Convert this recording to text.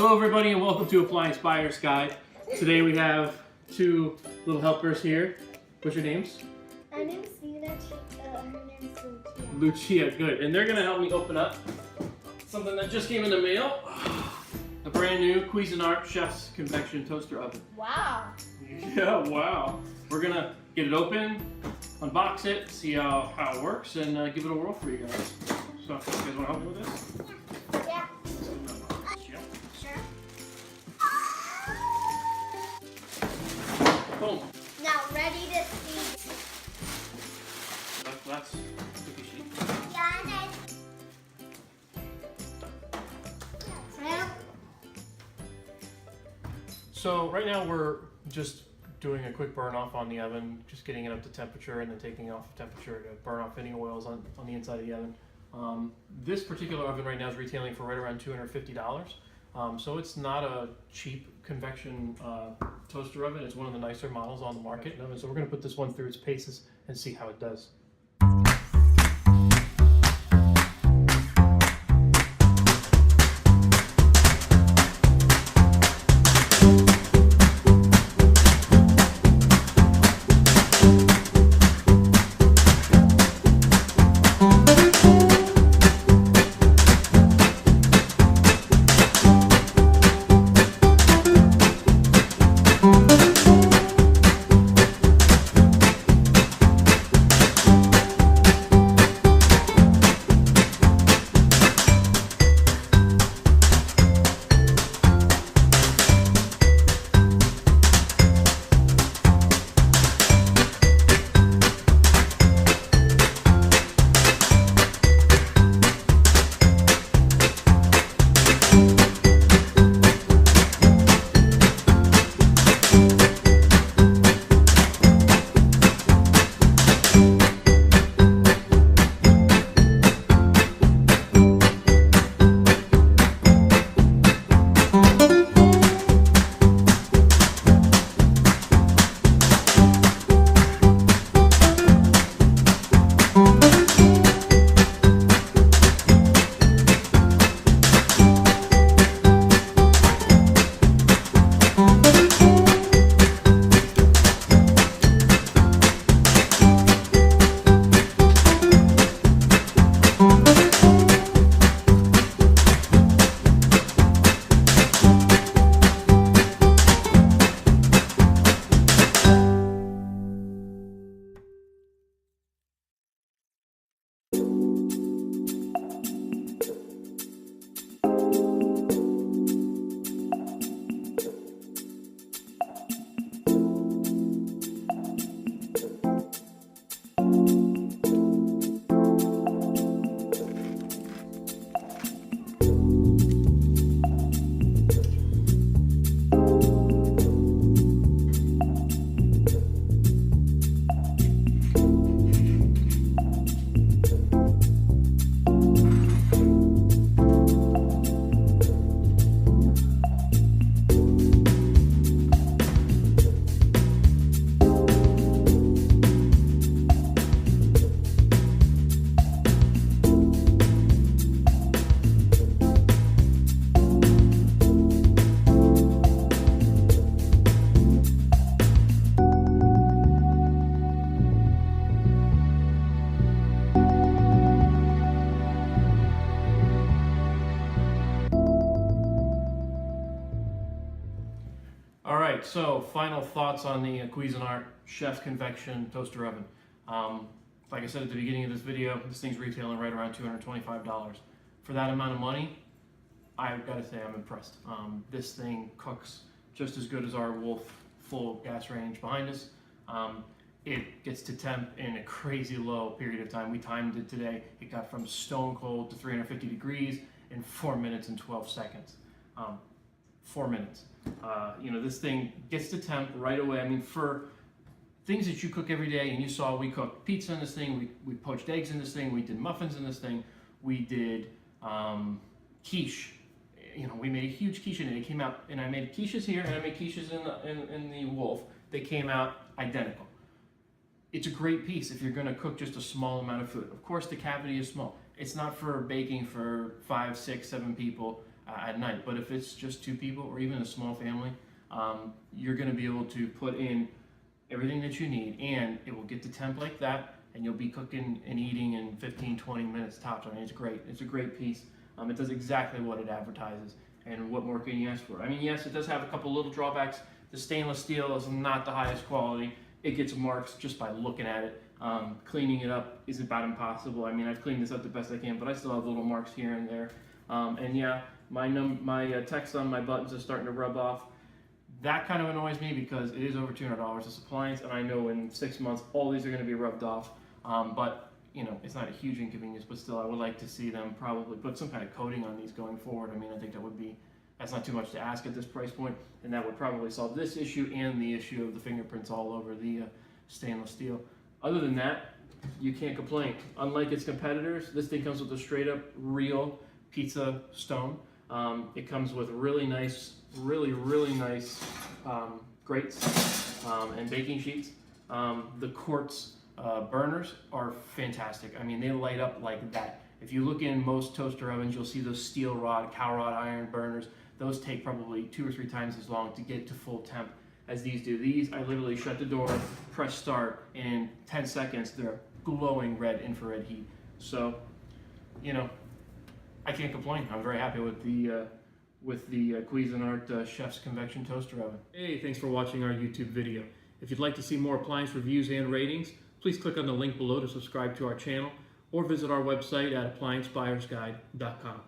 Hello everybody and welcome to Appliance Buyer's Guide. Today we have two little helpers here. What's your names? My name's Nina, her name's Lucia. Lucia, good. And they're going to help me open up something that just came in the mail. A brand new Cuisinart Chef's Convection Toaster Oven. Wow. Yeah, wow. We're going to get it open, unbox it, see how it works, and give it a whirl for you guys. So, you guys want to help me with this? Yeah. Yeah. Sure. Boom. Now ready to see. That's cookie sheet. Yeah, and then. So right now we're just doing a quick burn off on the oven, just getting it up to temperature and then taking it off of temperature to burn off any oils on the inside of the oven. This particular oven right now is retailing for right around $250. So it's not a cheap convection toaster oven. It's one of the nicer models on the market. So we're going to put this one through its paces and see how it does. Alright, so final thoughts on the Cuisinart Chef's Convection Toaster Oven. Like I said at the beginning of this video, this thing's retailing right around $225. For that amount of money, I've got to say I'm impressed. This thing cooks just as good as our Wolf full gas range behind us. It gets to temp in a crazy low period of time. We timed it today. It got from stone cold to 350 degrees in 4 minutes and 12 seconds. 4 minutes. You know, this thing gets to temp right away. I mean, for things that you cook every day, and you saw we cooked pizza in this thing, we poached eggs in this thing, we did muffins in this thing, we did quiche. You know, we made a huge quiche in it. It came out, and I made quiches here, and I made quiches in the Wolf. They came out identical. It's a great piece if you're going to cook just a small amount of food. Of course, the cavity is small. It's not for baking for 5, 6, 7 people. at night. But if it's just 2 people or even a small family, you're going to be able to put in everything that you need, and it will get the temp like that, and you'll be cooking and eating in 15-20 minutes tops. I mean, it's great. It's a great piece. It does exactly what it advertises, and what more can you ask for? I mean, yes, it does have a couple little drawbacks. The stainless steel is not the highest quality. It gets marks just by looking at it. Cleaning it up is about impossible. I mean, I've cleaned this up the best I can, but I still have little marks here and there. And yeah, my text on my buttons is starting to rub off. That kind of annoys me because it is over $200 this appliance, and I know in 6 months all these are going to be rubbed off. But you know, it's not a huge inconvenience, but still, I would like to see them probably put some kind of coating on these going forward. I mean, I think that's not too much to ask at this price point, and that would probably solve this issue and the issue of the fingerprints all over the stainless steel. Other than that, you can't complain. Unlike its competitors, this thing comes with a straight up real pizza stone. It comes with really nice grates and baking sheets. The quartz burners are fantastic. I mean, they light up like that. If you look in most toaster ovens, you'll see those steel rod, cow rod iron burners. Those take probably 2 or 3 times as long to get to full temp as these do. These, I literally shut the door, press start, and in 10 seconds, they're glowing red infrared heat. So, you know, I can't complain. I'm very happy with the Cuisinart Chef's Convection Toaster Oven. Hey, thanks for watching our YouTube video. If you'd like to see more appliance reviews and ratings, please click on the link below to subscribe to our channel, or visit our website at appliancebuyersguide.com.